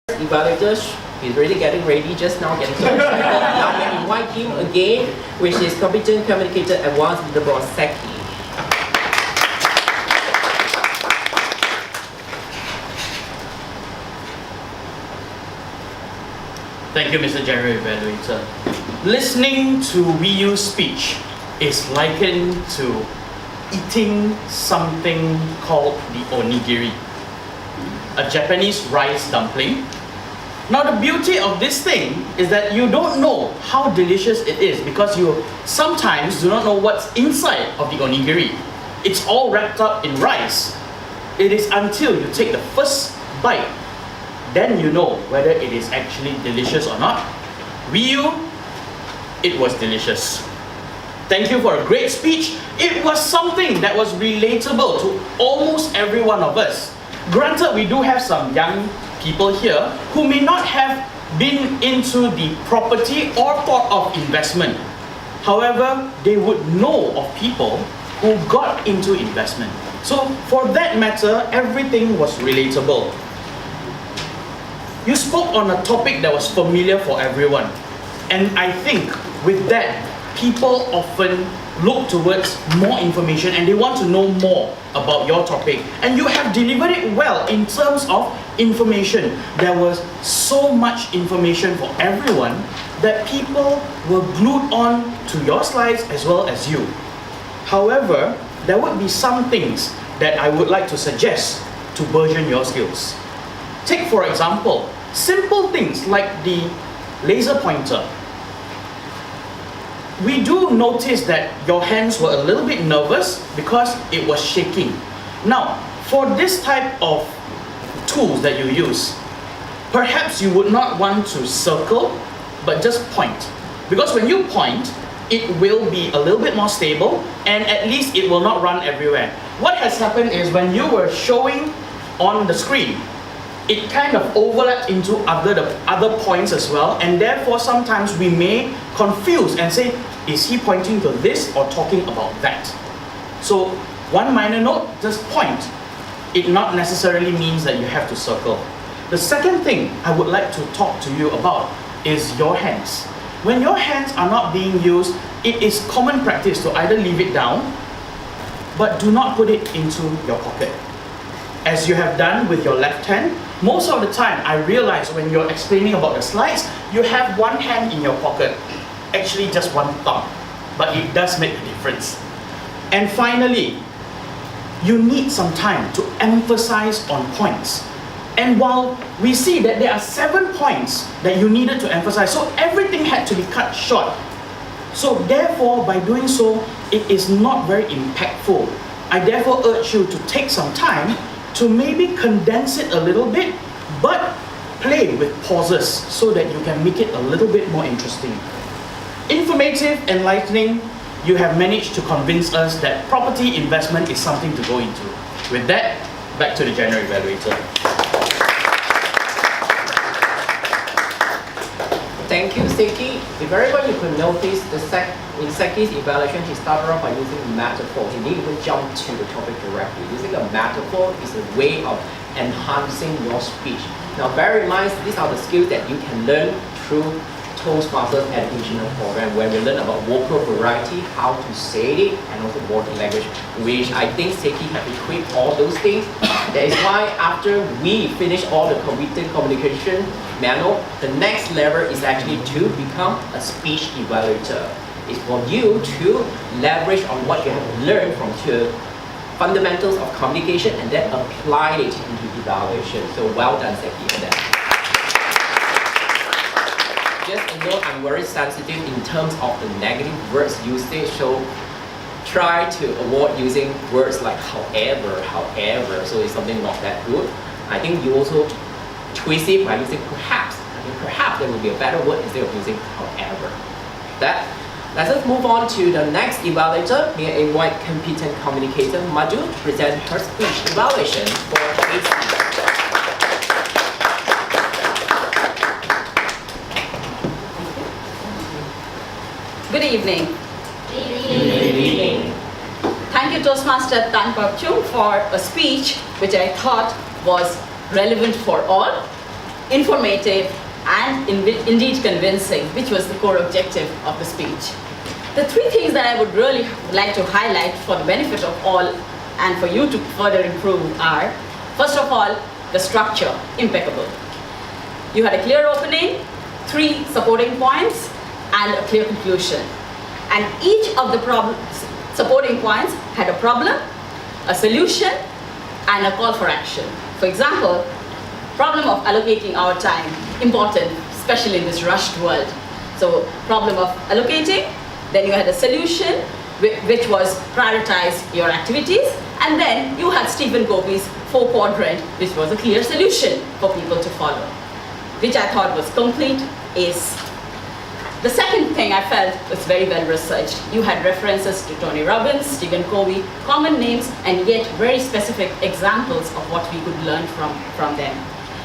evaluator, he's really getting ready just now, getting so excited. Now we invite him again, which is Competent Communicator Advanced Leaderboard Seki. Thank you, Mr. General Evaluator. Listening to VU's speech is likened to eating something called the onigiri, a Japanese rice dumpling. Now the beauty of this thing is that you don't know how delicious it is because you sometimes do not know what's inside of the onigiri. It's all wrapped up in rice. It is until you take the first bite, then you know whether it is actually delicious or not. VU, it was delicious. Thank you for a great speech. It was something that was relatable to almost every one of us. Granted, we do have some young people here who may not have been into the property or thought of investment. However, they would know of people who got into investment. So for that matter, everything was relatable. You spoke on a topic that was familiar for everyone. And I think with that, people often look towards more information and they want to know more about your topic. And you have delivered it well in terms of information. There was so much information for everyone that people were glued on to your slides as well as you. However, there would be some things that I would like to suggest to burgeon your skills. Take for example, simple things like the laser pointer. We do notice that your hands were a little bit nervous because it was shaking. Now, for this type of tools that you use, perhaps you would not want to circle, but just point. Because when you point, it will be a little bit more stable and at least it will not run everywhere. What has happened is when you were showing on the screen, it kind of overlaps into other points as well, and therefore sometimes we may confuse and say, is he pointing to this or talking about that? So one minor note, just point. It not necessarily means that you have to circle. The second thing I would like to talk to you about is your hands. When your hands are not being used, it is common practice to either leave it down, but do not put it into your pocket. As you have done with your left hand, most of the time I realize when you're explaining about the slides, you have one hand in your pocket, actually just one thumb, but it does make a difference. And finally, you need some time to emphasize on points. And while we see that there are 7 points that you needed to emphasize, so everything had to be cut short. So therefore, by doing so, it is not very impactful. I therefore urge you to take some time to maybe condense it a little bit, but play with pauses so that you can make it a little bit more interesting. Informative, enlightening, you have managed to convince us that property investment is something to go into. With that, back to the General Evaluator. Thank you, Seki. If everybody could notice, in Seki's evaluation, he started off by using metaphor. He didn't even jump to the topic directly. Using a metaphor is a way of enhancing your speech. Now, bear in mind, these are the skills that you can learn through Toastmasters educational program, where we learn about vocal variety, how to say it, and also body language, which I think Seki have equipped all those things. That is why after we finish all the competent communication manual, the next level is actually to become a speech evaluator. It's for you to leverage on what you have learned from the fundamentals of communication and then apply it into evaluation. So well done, Seki, for that. Just a note, I'm very sensitive in terms of the negative words usage, so try to avoid using words like however, so it's something not that good. I think you also twist it by using perhaps. I think perhaps there will be a better word instead of using however. Let's just move on to the next evaluator. May I invite competent communicator Madhu to present her speech evaluation for AC. Good evening. Good evening. Thank you, Toastmaster Tan Pap Chung, for a speech which I thought was relevant for all. informative, and indeed convincing, which was the core objective of the speech. The three things that I would really like to highlight for the benefit of all and for you to further improve are, first of all, the structure, impeccable. You had a clear opening, 3 supporting points, and a clear conclusion. And each of the supporting points had a problem, a solution, and a call for action. For example, problem of allocating our time, important, especially in this rushed world. So problem of allocating, then you had a solution, which was prioritize your activities, and then you had Stephen Covey's 4-quadrant, which was a clear solution for people to follow, which I thought was complete ace. The second thing I felt was very well researched. You had references to Tony Robbins, Stephen Covey, common names, and yet very specific examples of what we could learn from them.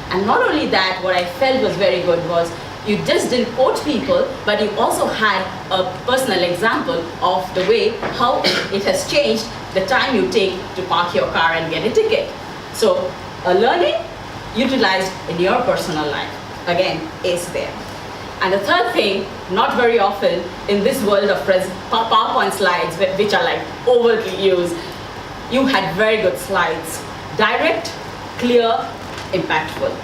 And not only that, what I felt was very good was you just didn't quote people, but you also had a personal example of the way how it has changed the time you take to park your car and get a ticket. So a learning utilized in your personal life. Again, ace there. And the third thing, not very often in this world of PowerPoint slides, which are like overtly used, you had very good slides. Direct, clear, impactful.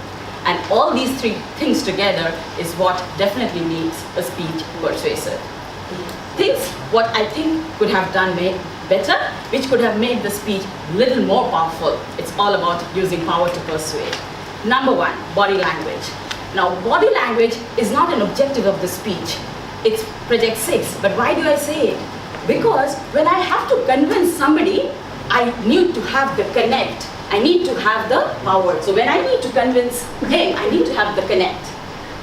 And all these 3 things together is what definitely makes a speech persuasive. Things what I think could have done better, which could have made the speech a little more powerful. It's all about using power to persuade. Number 1, body language. Now, body language is not an objective of the speech. It's project 6. But why do I say it? Because when I have to convince somebody, I need to have the connect. I need to have the power. So when I need to convince him, I need to have the connect,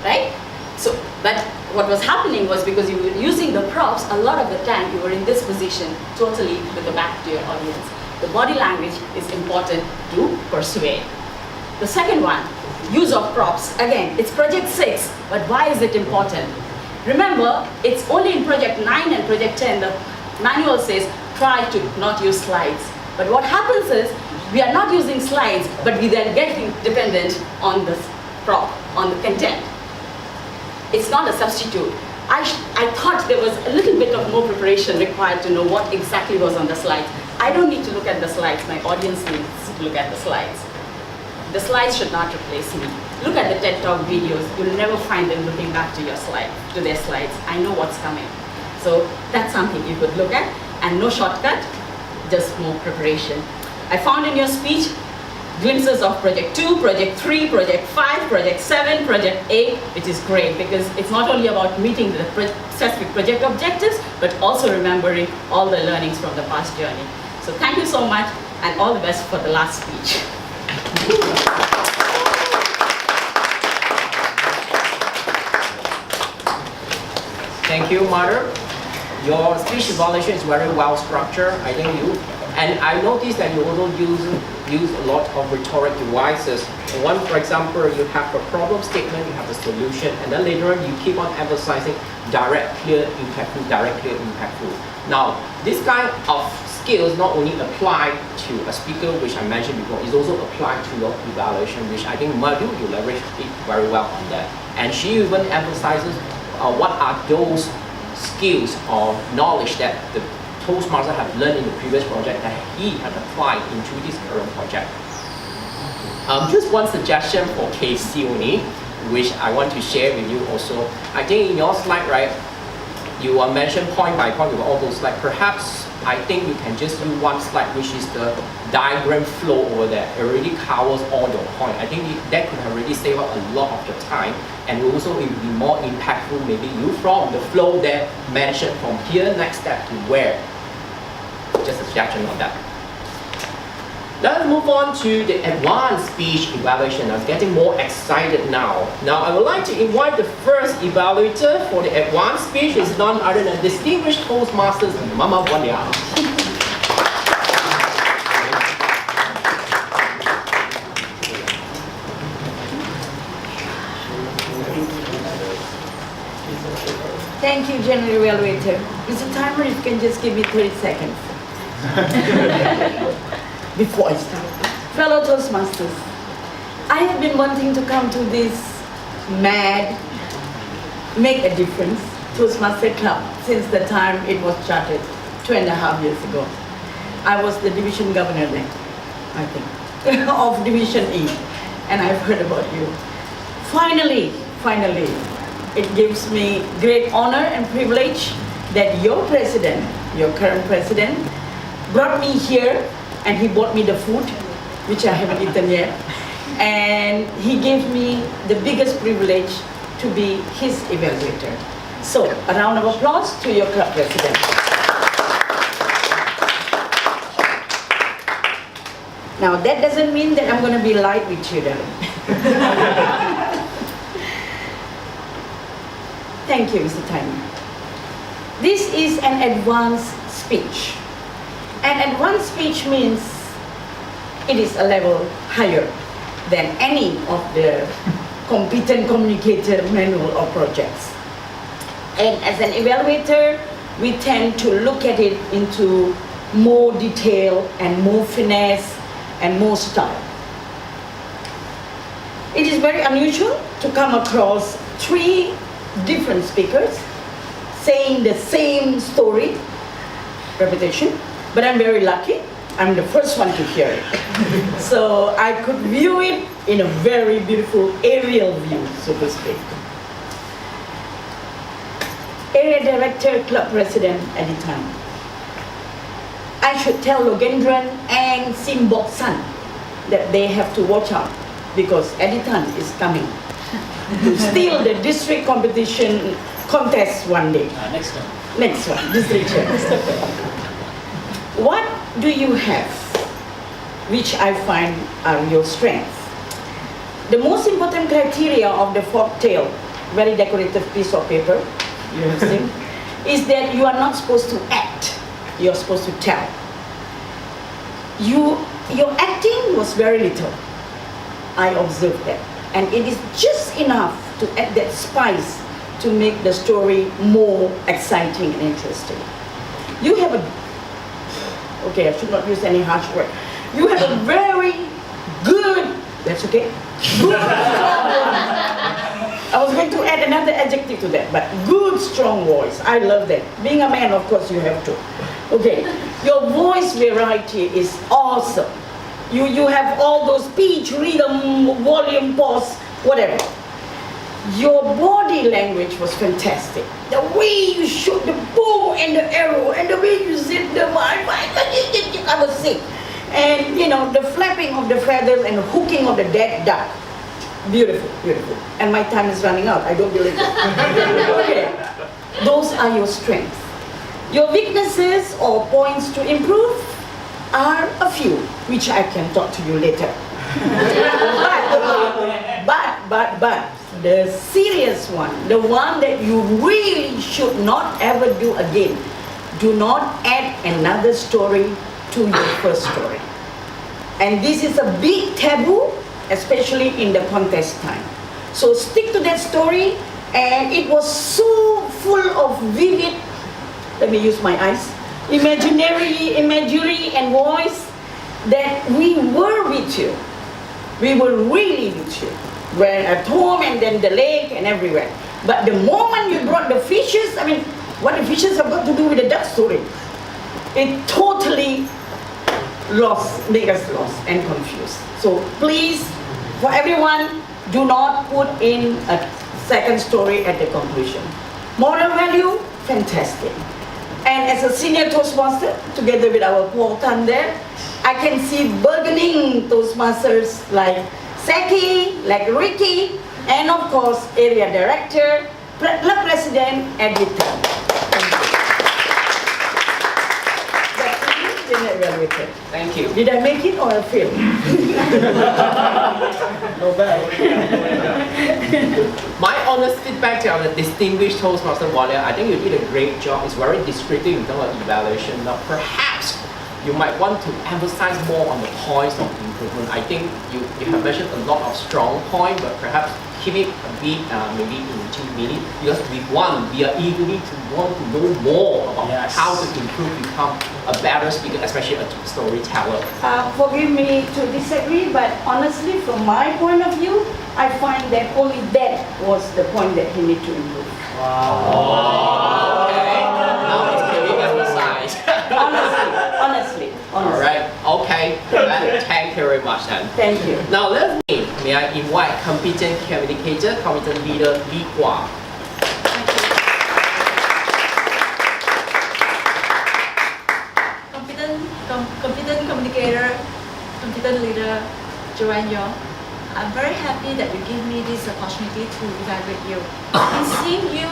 right? So, but what was happening was because you were using the props, a lot of the time you were in this position, totally with the back to your audience. The body language is important to persuade. The second one, use of props. Again, it's project 6, but why is it important? Remember, it's only in project 9 and project 10, the manual says, try to not use slides. But what happens is, we are not using slides, but we then getting dependent on the prop, on the content. It's not a substitute. I thought there was a little bit of more preparation required to know what exactly was on the slides. I don't need to look at the slides, my audience needs to look at the slides. The slides should not replace me. Look at the TED Talk videos, you'll never find them looking back to their slides. I know what's coming. So that's something you could look at, and no shortcut, just more preparation. I found in your speech glimpses of project 2, project 3, project 5, project 7, project 8, which is great because it's not only about meeting the specific project objectives, but also remembering all the learnings from the past journey. So thank you so much, and all the best for the last speech. Thank you, Mother. Your speech evaluation is very well structured. I think and I noticed that you also use a lot of rhetoric devices. One, for example, you have a problem statement, you have a solution, and then later on you keep on emphasizing direct, clear, impactful, direct, clear, impactful. Now, this kind of skills not only apply to a speaker, which I mentioned before, is also applied to your evaluation, which I think Madhu, you leverage it very well on that. And she even emphasizes what are those skills or knowledge that the Toastmaster have learned in the previous project that he had applied into this current project. Just one suggestion for KC only, which I want to share with you also. I think in your slide, right, you mentioned point by point with all those slides. Perhaps I think you can just use one slide, which is the diagram flow over there. It already covers all your points. I think that could have really saved up a lot of your time, and also it will be more impactful. Maybe you from the flow there mentioned from here next step to where. Just a suggestion on that. Let's move on to the advanced speech evaluation. I'm getting more excited now. Now I would like to invite the first evaluator for the advanced speech. Is none other than distinguished Toastmasters Mama Wanya. Thank you, General Evaluator. Mr. Timer, you can just give me 30 seconds. Before I start. Fellow Toastmasters, I I have been wanting to come to this mad, make a difference Toastmaster Club since the time it was chartered 2.5 years ago. I was the division governor then, I think, of Division E, and I've heard about you. Finally, it gives me great honor and privilege that your president, your current president, brought me here, and he bought me the food, which I haven't eaten yet, and he gave me the biggest privilege to be his evaluator. So, a round of applause to your club president. Now, that doesn't mean that I'm going to be light with you, darling. Thank you, Mr. Tiny. This is an advanced speech. An advanced speech means it is a level higher than any of the competent communicator manual or projects. And as an evaluator, we tend to look at it into more detail and more finesse and more style. It is very unusual to come across 3 different speakers saying the same story, repetition, but I'm very lucky. I'm the first one to hear it. So I could view it in a very beautiful aerial view, so to speak. Area Director, Club President at the time. I should tell Logendran and Simbok San that they have to watch out because Editan is coming to steal the district competition contest one day. Next time. Next one, district chair. What do you have, which I find are your strengths? The most important criteria of the folktale, very decorative piece of paper, you have seen, is that you are not supposed to act, you're supposed to tell. Your acting was very little. I observed that. And it is just enough to add that spice to make the story more exciting and interesting. You have okay, I should not use any harsh word. You have a very good, that's okay, good, strong voice. I was going to add another adjective to that, but good, strong voice. I love that. Being a man, of course, you have to. Okay, your voice variety is awesome. You have all those pitch, rhythm, volume, pause, whatever. Your body language was fantastic. The way you shoot the bow and the arrow, and the way you zip the I was sick. And you know, the flapping of the feathers and the hooking of the dead duck. Beautiful, beautiful. And my time is running out, I don't believe it. Okay. Those are your strengths. Your weaknesses or points to improve are a few, which I can talk to you later. But the serious one, the one that you really should not ever do again, do not add another story to your first story. And this is a big taboo, especially in the contest time. So stick to that story, and it was so full of vivid, let me use my eyes, imagery and voice that we were with you. We were really with you. We're at home and then the lake and everywhere. But the moment you brought the fishes, I mean, what the fishes have got to do with the duck story? It totally made us lost and confused. So please, for everyone, do not put in a second story at the conclusion. Moral value, fantastic. And as a senior Toastmaster, together with our Paul Tan there, I can see burgeoning Toastmasters like Seki, like Ricky, and of course, Area Director, Club President, Editor. Evaluated. Thank you. Did I make it or I failed? No bad. My honest feedback to our distinguished Toastmaster Wanda, I think you did a great job. It's very descriptive in terms of evaluation. Now, perhaps you might want to emphasize more on the points of improvement. I think you have mentioned a lot of strong points, but perhaps keep it a bit maybe in 2 minutes, because with one, we are eagerly to want to know more about how to improve, become a better speaker, especially a storyteller. Forgive me to disagree, but honestly, from my point of view, I find that only that was the point that he need to improve. Wow. Okay. Now it's clearly emphasized. Honestly. All right. Okay. Thank you very much then. Thank you. Now may I invite competent communicator, competent leader Li Hua. Competent communicator, competent leader, Joanne Yong. I'm very happy that you give me this opportunity to evaluate you. I've been seeing you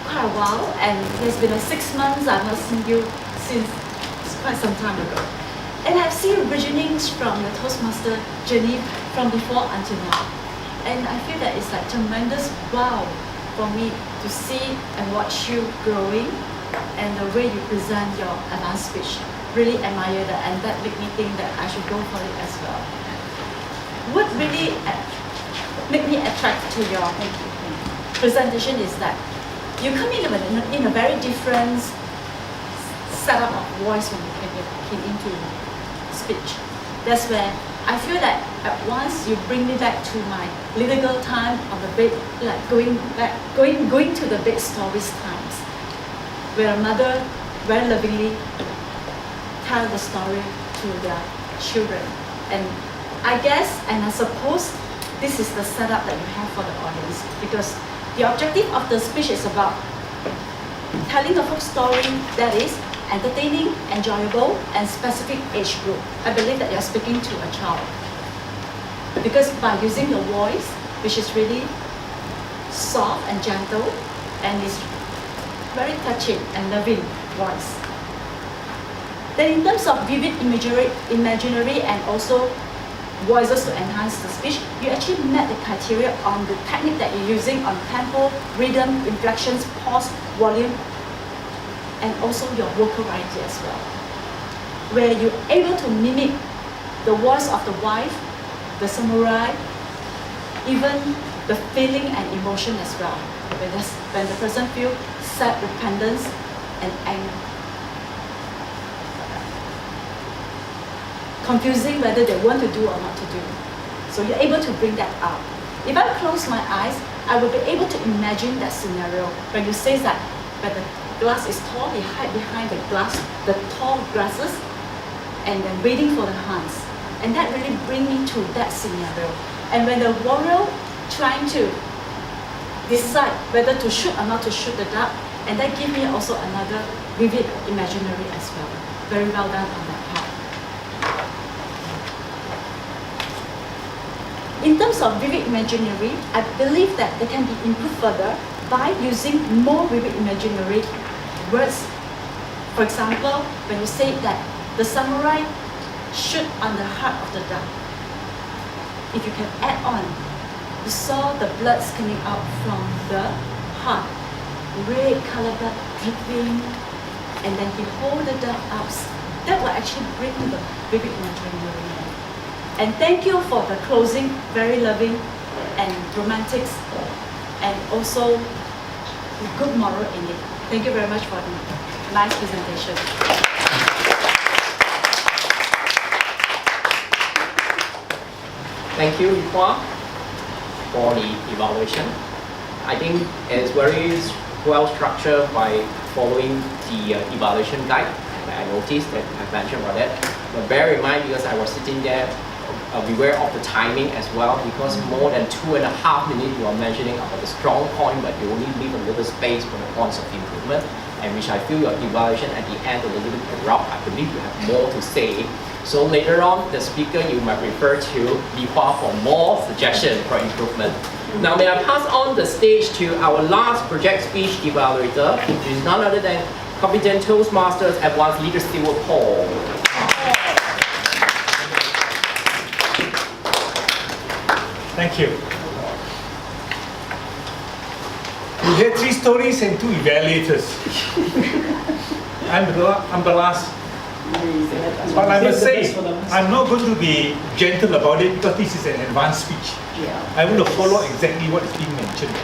quite a while, and it's been like 6 months I've not seen you since quite some time ago. And I've seen beginnings from your Toastmaster journey from before until now. And I feel that it's like tremendous wow for me to see and watch you growing, and the way you present your advanced speech. Really admire that, and that made me think that I should go for it as well. What really made me attracted to your presentation is that you come in a very different setup of voice when you came into speech. That's where I feel that at once you bring me back to my little girl time of the big, like going to the big stories times, where a mother very lovingly tell the story to their children. And I guess, and I suppose, this is the setup that you have for the audience, because the objective of the speech is about telling a folk story that is entertaining, enjoyable, and specific age group. I believe that you're speaking to a child, because by using the voice, which is really soft and gentle, and is very touching and loving voice. Then in terms of vivid imaginary and also voices to enhance the speech, you actually met the criteria on the technique that you're using on tempo, rhythm, inflections, pause, volume, and also your vocal variety as well, where you're able to mimic the voice of the wife, the samurai, even the feeling and emotion as well, when the person feels sad, repentance, and anger. Confusing whether they want to do or not to do. So you're able to bring that out. If I close my eyes, I will be able to imagine that scenario when you say that when the glass is tall, they hide behind the tall grasses, and then waiting for the hunts. And that really brings me to that scenario. And when the warrior trying to decide whether to shoot or not to shoot the duck, and that gives me also another vivid imaginary as well. Very well done on that part. In terms of vivid imaginary, I believe that they can be improved further by using more vivid imaginary words. For example, when you say that the samurai shoot on the heart of the duck, if you can add on, you saw the blood coming out from the heart, red color blood dripping, and then he hold the duck up. That will actually bring the vivid imaginary. And thank you for the closing, very loving and romantic, and also good moral in it. Thank you very much for the nice presentation. Thank you, Li Hua, for the evaluation. I think it's very well structured by following the evaluation guide. And I noticed that I mentioned about that. But bear in mind, because I was sitting there, beware of the timing as well, because more than 2.5 minutes you are mentioning about the strong point, but you only leave a little space for the points of improvement, and which I feel your evaluation at the end a little bit abrupt. I believe you have more to say. So later on, the speaker, you might refer to Li Hua for more suggestions for improvement. Now may I pass on the stage to our last project speech evaluator, which is none other than competent Toastmasters Advanced Leader Stewart Paul. Thank you. We had 3 stories and 2 evaluators. I'm the last But I must Save the say, best for the last. I'm not going to be gentle about it because this is an advanced speech. Yeah. I want to follow exactly what is being mentioned.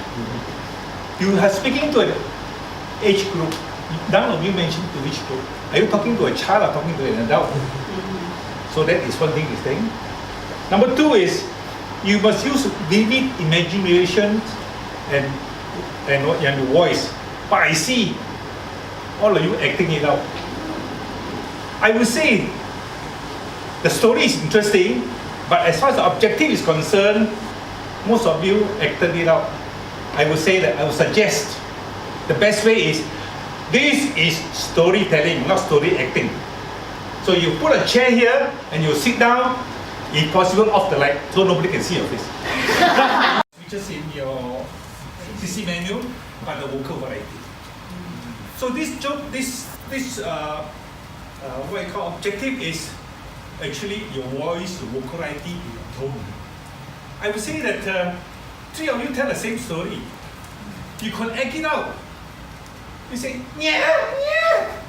You are speaking to an age group. None of you mentioned to which group. Are you talking to a child or talking to an adult? So that is one thing he's saying. Number two is, you must use vivid imagination and voice. But I see all of you acting it out. I would say the story is interesting, but as far as the objective is concerned, most of you acted it out. I would say that I would suggest the best way is, this is storytelling, not story acting. So you put a chair here and you sit down, if possible off the light so nobody can see your face. Features in your CC menu, but the vocal variety. So this what I call objective is actually your voice, your vocal variety, your tone. I would say that three of you tell the same story. You can act it out. You say, yeah, yeah.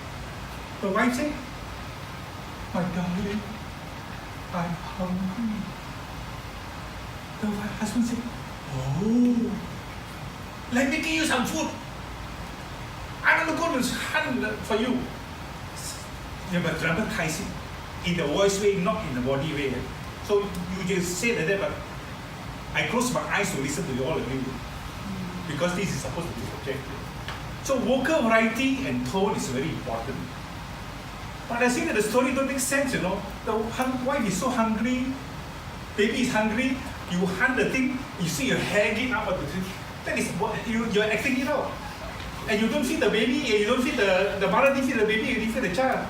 The wife say, my darling, I'm hungry. The husband say, oh, let me give you some food. I'm going to go to hunt for you. You must dramatize it in the voice way, not in the body way. So you just say like that, but I close my eyes to listen to you, all of you, because this is supposed to be subjective. So vocal variety and tone is very important. But I think that the story don't make sense, you know. The wife is so hungry, baby is hungry, you hunt the thing, you see your hair getting up at the thing. That is what you're acting it out. And you don't feed the baby, and you don't feed the mother didn't feed the baby, you didn't feed the child.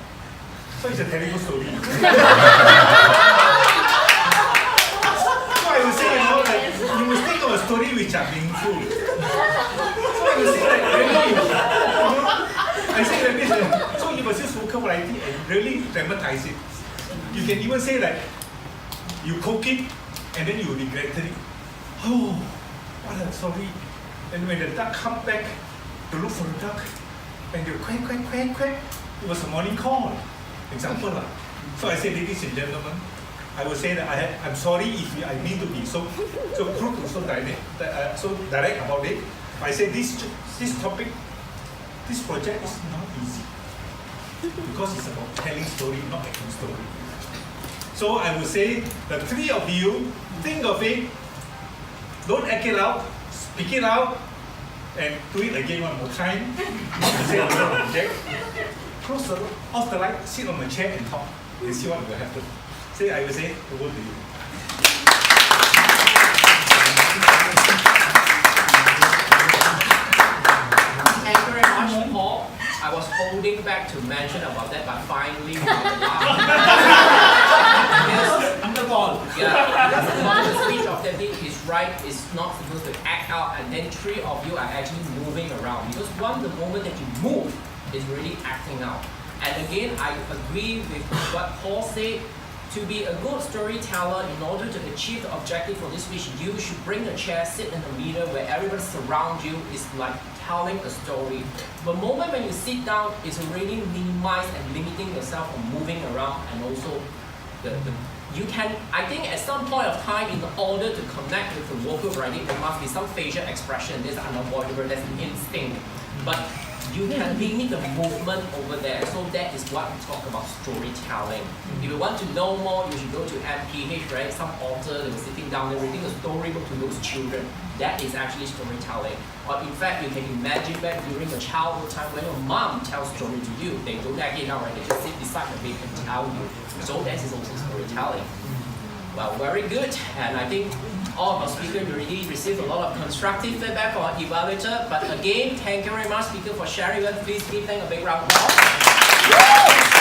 So it's a terrible story. So I would say, you know, that you must think of a story which are meaningful. So I would say that really, you know, I say like this, so you must use vocal variety and really dramatize it. You can even say that you cook it and then you regretted it. Oh, what a story. And when the duck come back to look for the duck, and you quack, quack, quack, quack, it was a morning call. Example. So I say, ladies and gentlemen, I will say that I'm sorry if I need to be so crude or so direct about it. I say this topic, this project is not easy because it's about telling story, not acting story. So I would say the three of you think of it, don't act it out, speak it out, and do it again one more time. Say another object. Close off the light, sit on the chair and talk, and see what will happen. Say, I will say, over to you. Thank you very much, Paul. I was holding back to mention about that, but finally we got the laugh. Yes, Uncle Paul. Yeah, because the speech objective is right, is not supposed to act out, and then three of you are actually moving around. Because the moment that you move, is really acting out. And again, I agree with what Paul said. To be a good storyteller, in order to achieve the objective for this speech, you should bring a chair, sit in the middle where everybody surrounds you, is like telling a story. The moment when you sit down, it's already minimized and limiting yourself from moving around, and also you can, I think at some point of time, in order to connect with the vocal variety, there must be some facial expression. That's unavoidable, that's an instinct. But you can limit the movement over there. So that is what we talk about storytelling. If you want to know more, you should go to MPH, right? Some author, they were sitting down, they were reading a storybook to those children. That is actually storytelling. Or in fact, you can imagine back during your childhood time when your mom tells story to you. They don't act it out, right? They just sit beside the baby and tell you. So that is also storytelling. Well, very good. And I think all of our speakers already received a lot of constructive feedback from our evaluator. But again, thank you very much, speaker, for sharing with us. Please give them a big round of applause.